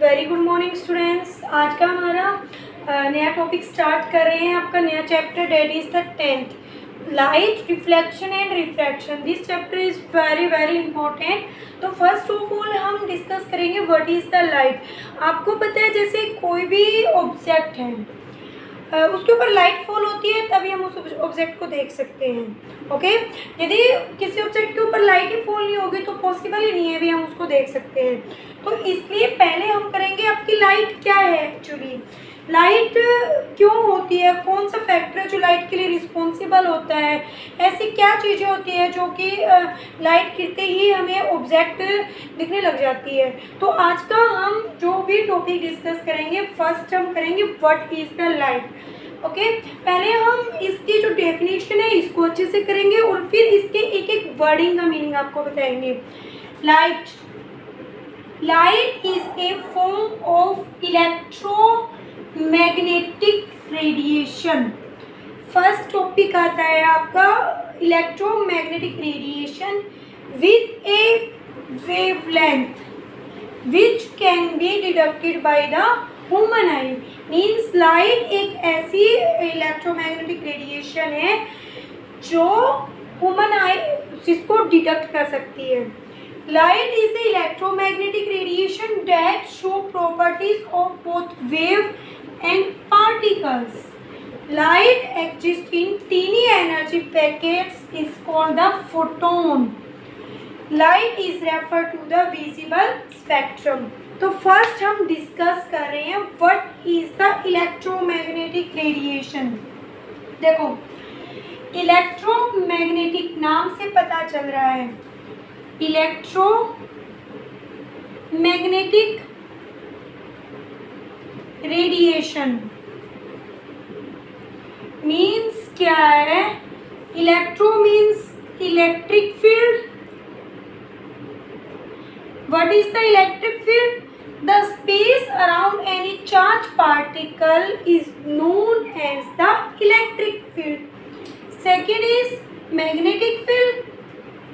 Very good morning students. आज का हमारा नया टॉपिक स्टार्ट कर रहे हैं। आपका नया chapter date is the 10th, light reflection and refraction. This chapter is very important. तो फर्स्ट ऑफ ऑल हम डिस्कस करेंगे व्हाट इज द लाइट। आपको पता है जैसे कोई भी ऑब्जेक्ट है उसके ऊपर लाइट फॉल होती है तभी हम उस ऑब्जेक्ट को देख सकते हैं। ओके, यदि किसी ऑब्जेक्ट के ऊपर लाइट ही फॉल नहीं होगी तो पॉसिबल ही नहीं है भी हम उसको देख सकते हैं। तो इसलिए पहले हम करेंगे आपकी लाइट क्या है, एक्चुअली लाइट क्यों होती है, कौन सा फैक्टर है जो लाइट के लिए रिस्पॉन्सिबल होता है, ऐसी क्या चीज़ें होती है जो कि लाइट गिरते ही हमें ऑब्जेक्ट दिखने लग जाती है। तो आज का हम जो भी टॉपिक डिस्कस करेंगे, फर्स्ट हम करेंगे what is the light. Okay, पहले हम इसकी जो डेफिनेशन है इसको अच्छे से करेंगे और फिर इसके एक एक वर्डिंग का मीनिंग आपको बताएंगे। Light is a form of electromagnetic radiation. First topic आता है आपका electromagnetic radiation with A wavelength which can be detected by the human I. Means light एक ऐसी इलेक्ट्रोमैग्नेटिक रेडिएशन है जो ह्यूमन आई जिसको डिटेक्ट कर सकती है। Light is the electromagnetic radiation that show properties of both wave and particles. Light exists in tiny energy packets is called the photon. Light is referred to the visible spectrum. तो first हम discuss कर रहे हैं what is the electromagnetic radiation. देखो, electromagnetic नाम से पता चल रहा है इलेक्ट्रोमैग्नेटिक रेडिएशन मीन्स क्या है। Electro means electric field. What is the electric field? The space around any charge particle is known as the electric field. Second is magnetic field.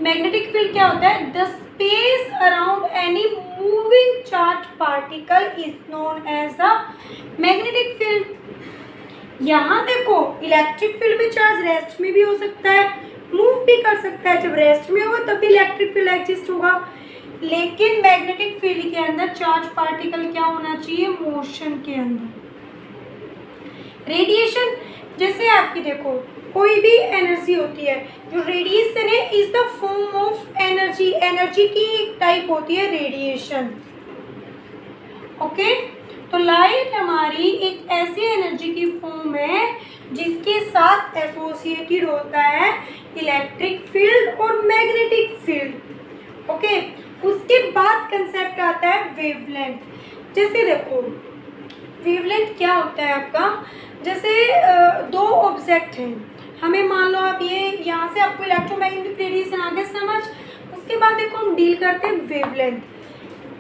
Magnetic field क्या होता है? The space around any moving charge particle is known as the magnetic field. यहाँ देखो, electric field में charge rest में भी हो सकता है, मूव भी कर सकता है। जब रेस्ट में होगा तब भी इलेक्ट्रिक फील्ड एग्जिस्ट होगा, लेकिन मैग्नेटिक फील्ड के अंदर चार्ज पार्टिकल क्या होना चाहिए? मोशन के अंदर। रेडिएशन जैसे आपकी देखो, कोई भी एनर्जी होती है, जो रेडिएशन है is the form of energy. Energy की एक टाइप होती है रेडिएशन। ओके, तो लाइट हमारी एक ऐसी एनर्जी की फॉर्म है जिसके साथ एसोसिएटेड होता है इलेक्ट्रिक फील्ड और मैग्नेटिक फील्ड। ओके, उसके बाद कंसेप्ट आता है वेवलेंथ। जैसे देखो, वेवलेंथ क्या होता है आपका, जैसे दो ऑब्जेक्ट हैं, हमें मान लो आप ये यहाँ से आपको इलेक्ट्रोमैग्नेटिक रेडिएशन आगे समझ, उसके बाद देखो हम डील करते हैं वेवलेंथ।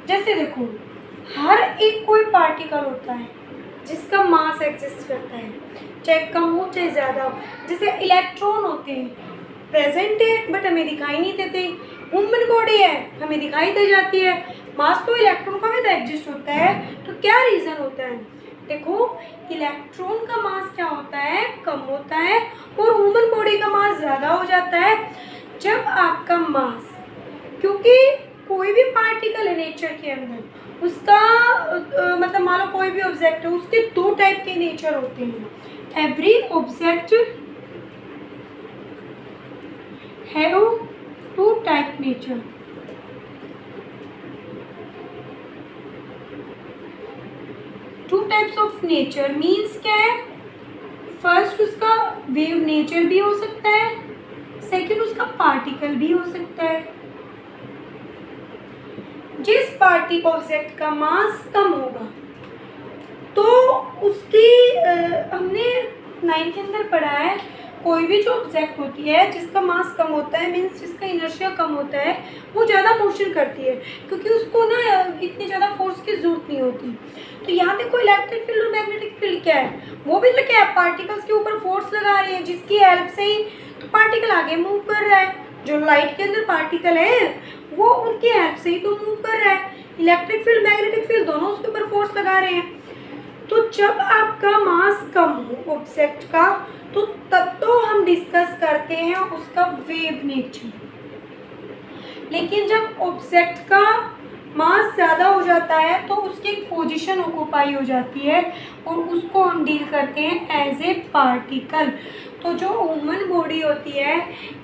जैसे देखो, हर एक कोई पार्टिकल होता है जिसका मास एग्जिस्ट करता है, चाहे कम हो चाहे ज़्यादा हो। जैसे इलेक्ट्रॉन होते हैं, प्रेजेंट है बट हमें दिखाई नहीं देते। ह्यूमन बॉडी है, हमें दिखाई दे जाती है। मास तो इलेक्ट्रॉन का भी तो एग्जिस्ट होता है। तो क्या रीज़न होता है? देखो, इलेक्ट्रॉन का मास क्या होता है? कम होता है, और ह्यूमन बॉडी का मास ज़्यादा हो जाता है। जब आपका मास, क्योंकि कोई भी पार्टिकल है नेचर के अंदर, उसका मतलब मान लो कोई भी ऑब्जेक्ट है, उसके दो टाइप के नेचर होते हैं। Every object have two type nature. Two types of nature means क्या है? फर्स्ट उसका वेव नेचर भी हो सकता है, सेकंड उसका पार्टिकल भी हो सकता है। जिस पार्टिकल ऑब्जेक्ट का मास कम होगा तो उसकी हमने 9th के अंदर पढ़ा है, कोई भी जो ऑब्जेक्ट होती है जिसका मास कम होता है, मीन्स जिसका इनर्शिया कम होता है, वो ज़्यादा मोशन करती है क्योंकि उसको ना इतनी ज़्यादा फोर्स की जरूरत नहीं होती। तो यहाँ देखो, इलेक्ट्रिक फील्ड और मैग्नेटिक फील्ड क्या है? वो भी तो क्या है, पार्टिकल्स के ऊपर फोर्स लगा रही है जिसकी हेल्प से ही तो पार्टिकल आगे मूव कर रहा है। जो लाइट के अंदर पार्टिकल है वो उनकी हेल्प से ही तो मूव कर रहा है। इलेक्ट्रिक फील्ड मैग्नेटिक फील्ड दोनों उसके ऊपर फोर्स लगा रहे हैं। तो जब आपका मास कम हो ऑब्जेक्ट का, तो तब तो हम डिस्कस करते हैं उसका वेव नेचर। लेकिन जब ऑब्जेक्ट का मास ज़्यादा हो जाता है तो उसकी पोजीशन ऑक्यूपाई हो जाती है और उसको हम डील करते हैं एज ए पार्टिकल। तो जो ह्यूमन बॉडी होती है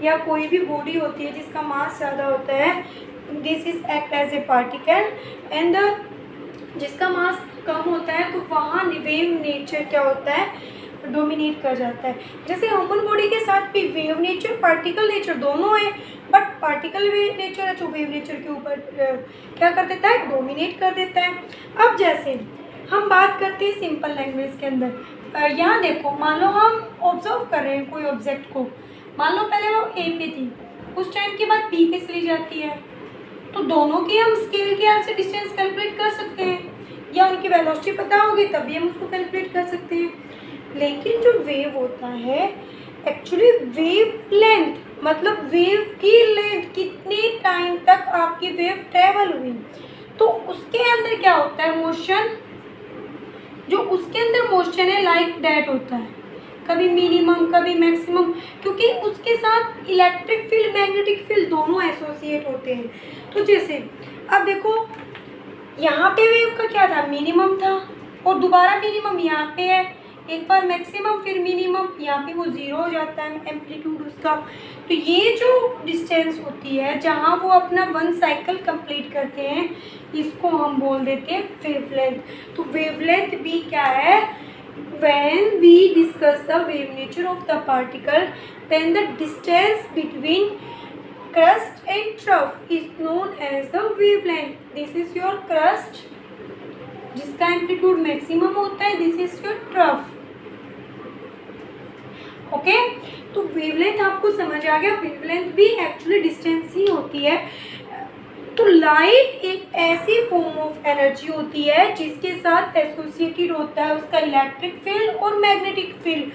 या कोई भी बॉडी होती है जिसका मास ज़्यादा होता है, this is act as a particle. And जिसका मास कम होता है तो वहाँ वेव नेचर क्या होता है, डोमिनेट कर जाता है। जैसे ह्यूमन बॉडी के साथ भी वेव नेचर पार्टिकल नेचर दोनों है, बट पार्टिकल वेव नेचर है जो वेव नेचर के ऊपर क्या कर देता है, डोमिनेट कर देता है। अब जैसे हम बात करते हैं सिंपल लैंग्वेज के अंदर, यहाँ देखो, मान लो हम ऑब्जर्व कर रहे हैं कोई ऑब्जेक्ट को, मान लो पहले वो ए पे थी, उस टाइम के बाद बी पे चली जाती है, तो दोनों की हम स्केल के हेल्प से डिस्टेंस कैलकुलेट कर सकते हैं, या उनकी वेलोसिटी पता होगी तभी हम उसको कैलकुलेट कर सकते हैं। लेकिन जो वेव होता है, एक्चुअली वेव लेंथ, मतलब वेव की लेंथ, कितने टाइम तक आपकी वेव ट्रेवल हुई, तो उसके अंदर क्या होता है, मोशन, जो उसके अंदर मोशन है लाइक दैट होता है, कभी मिनिमम कभी मैक्सिमम, क्योंकि उसके साथ इलेक्ट्रिक फील्ड मैग्नेटिक फील्ड दोनों एसोसिएट होते हैं। तो जैसे अब देखो, यहाँ पे वेव का क्या था, मिनिमम था, और दोबारा मिनिमम यहाँ पे है, एक बार मैक्सिमम फिर मिनिमम, यहाँ पे वो ज़ीरो हो जाता है एम्पलीट्यूड उसका। तो ये जो डिस्टेंस होती है जहाँ वो अपना वन साइकिल कंप्लीट करते हैं, इसको हम बोल देते हैं वेवलेंथ। तो वेवलेंथ भी क्या है, when we discuss the wave nature of the particle, then the distance between crust and trough is known as the wavelength. This is your crust जिसका एम्पलीट्यूड मैक्सिमम होता है, this is your trough. Okay, तो wavelength आपको समझ आ गया, wavelength भी actually distance ही होती है। तो लाइट एक ऐसी फॉर्म ऑफ एनर्जी होती है जिसके साथ एसोसिएटेड होता है उसका इलेक्ट्रिक फील्ड और मैग्नेटिक फील्ड,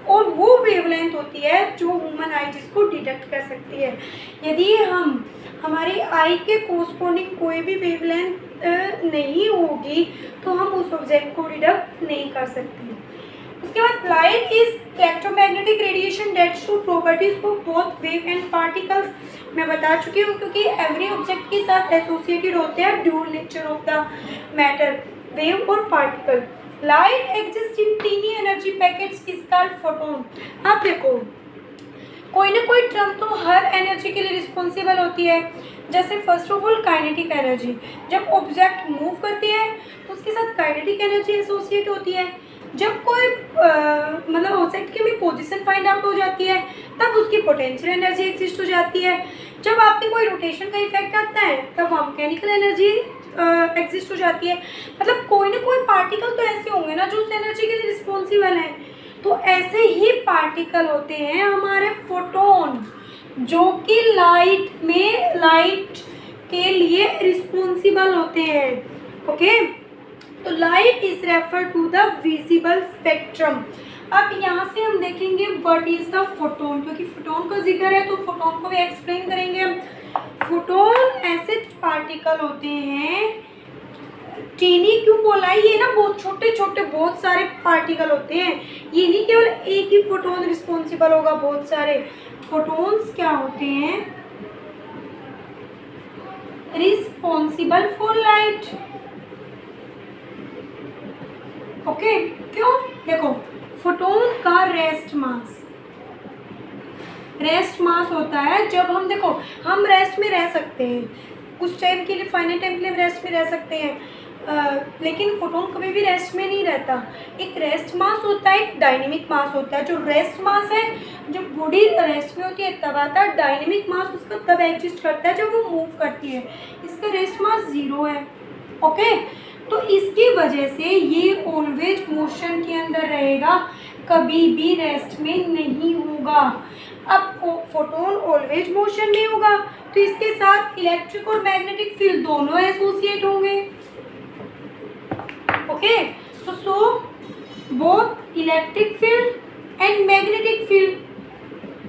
और वो वेवलेंथ होती है जो ह्यूमन आई जिसको डिटेक्ट कर सकती है। यदि हम हमारी आई के कोरस्पॉन्डिंग कोई भी वेवलेंथ नहीं होगी तो हम उस ऑब्जेक्ट को डिटेक्ट नहीं कर सकते। उसके बाद light is electromagnetic radiation that show properties of both wave and particles. मैं बता चुकी हूँ, क्योंकि एवरी ऑब्जेक्ट के साथ एसोसिएटेड होते हैं dual nature of the matter, wave और particle. Light exist in tiny energy packets is called photon. आप देखो, कोई ना कोई टर्म तो हर एनर्जी के लिए रिस्पॉन्सिबल होती है। जैसे first of all kinetic energy, जब ऑब्जेक्ट मूव करती है तो उसके साथ काइनेटिक एनर्जी एसोसिएट होती है। जब कोई मतलब ऑब्जेक्ट की भी पोजीशन फाइंड आउट हो जाती है तब उसकी पोटेंशियल एनर्जी एग्जिस्ट हो जाती है। जब आपके कोई रोटेशन का इफेक्ट आता है तब वहाँ मैकेनिकल एनर्जी एग्जिस्ट हो जाती है। मतलब कोई ना कोई पार्टिकल तो ऐसे होंगे ना जो उस एनर्जी के लिए रिस्पॉन्सिबल हैं। तो ऐसे ही पार्टिकल होते हैं हमारे फोटोन, जो कि लाइट के लिए रिस्पॉन्सिबल होते हैं। ओके, तो light is refer to the visible spectrum. अब यहाँ से हम देखेंगे व्हाट इज द फोटोन, क्योंकि फोटोन का जिक्र है तो फोटोन को भी एक्सप्लेन करेंगे हम। फोटोन ऐसे पार्टिकल होते हैं, टीनी क्यों बोला है, ये ना बहुत छोटे छोटे बहुत सारे पार्टिकल होते हैं, ये नहीं केवल एक ही फोटोन रिस्पॉन्सिबल होगा, बहुत सारे फोटोन्स क्या होते हैं, रिस्पॉन्सिबल फॉर लाइट। ओके, क्यों, देखो फोटोन का रेस्ट मास होता है। जब हम देखो, हम रेस्ट में रह सकते हैं कुछ टाइम के लिए, फाइनाइट टाइम के लिए रेस्ट में रह सकते हैं, लेकिन फोटोन कभी भी रेस्ट में नहीं रहता। एक रेस्ट मास होता है, एक डायनेमिक मास होता है। जो रेस्ट मास है, जब बॉडी रेस्ट में होती है तब आता है। डायनेमिक मास उसका तब एग्जिस्ट करता है जब वो मूव करती है। इसका रेस्ट मास 0 है। ओके, तो इसकी वजह से ये ऑलवेज मोशन के अंदर रहेगा, कभी भी रेस्ट में नहीं होगा। अब फोटोन ऑलवेज मोशन में होगा तो इसके साथ इलेक्ट्रिक और मैग्नेटिक फील्ड दोनों एसोसिएट होंगे। Okay, so both electric field and magnetic field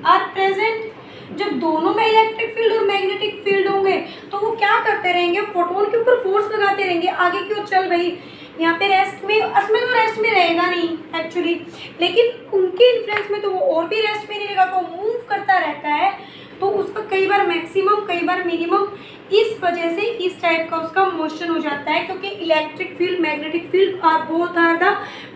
are present। जब दोनों में इलेक्ट्रिक फील्ड और मैग्नेटिक फील्ड होंगे तो वो क्या करते करते रहेंगे, फोटोन के ऊपर फोर्स लगाते रहेंगे, आगे की ओर चल भाई, यहाँ पे रेस्ट में, असल में वो रेस्ट में रहेगा नहीं एक्चुअली, लेकिन उनके इन्फ्लुएंस में तो वो और भी रेस्ट में नहीं रहेगा, तो मूव करता रहता है, तो उसका कई बार मैक्सिमम कई बार मिनिमम, इस वजह से इस टाइप का उसका मोशन हो जाता है, क्योंकि electric field magnetic field are both are the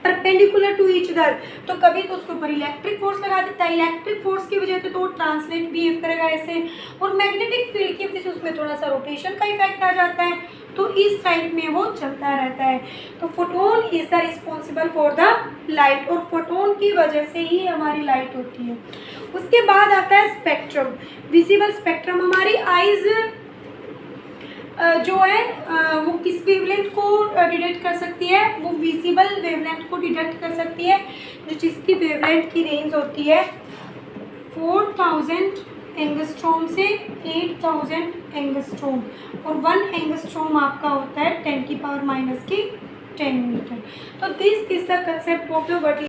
perpendicular to each other. तो कभी तो उसके ऊपर इलेक्ट्रिक फोर्स लगा देता है, इलेक्ट्रिक फोर्स की वजह से तो वो ट्रांसलेट बिहेव करेगा ऐसे, और मैग्नेटिक फील्ड की वजह से उसमें थोड़ा सा रोटेशन का इफेक्ट आ जाता है, तो इस टाइप में वो चलता रहता है। तो photon is the responsible for the light, और फोटोन की वजह से ही हमारी लाइट होती है। उसके बाद आता है स्पेक्ट्रम, विजिबल स्पेक्ट्रम। हमारी आइज जो है वो किस वेवलेंथ को डिटेक्ट कर सकती है, वो विजिबल वेवलेंथ को डिटेक्ट कर सकती है, जो जिसकी वेवलेंथ की रेंज होती है 4000 एंगस्ट्रॉम से 8000 एंगस्ट्रॉम, और 1 एंगस्ट्रॉम आपका होता है 10⁻⁻10 मीटर। तो this is the concept of the what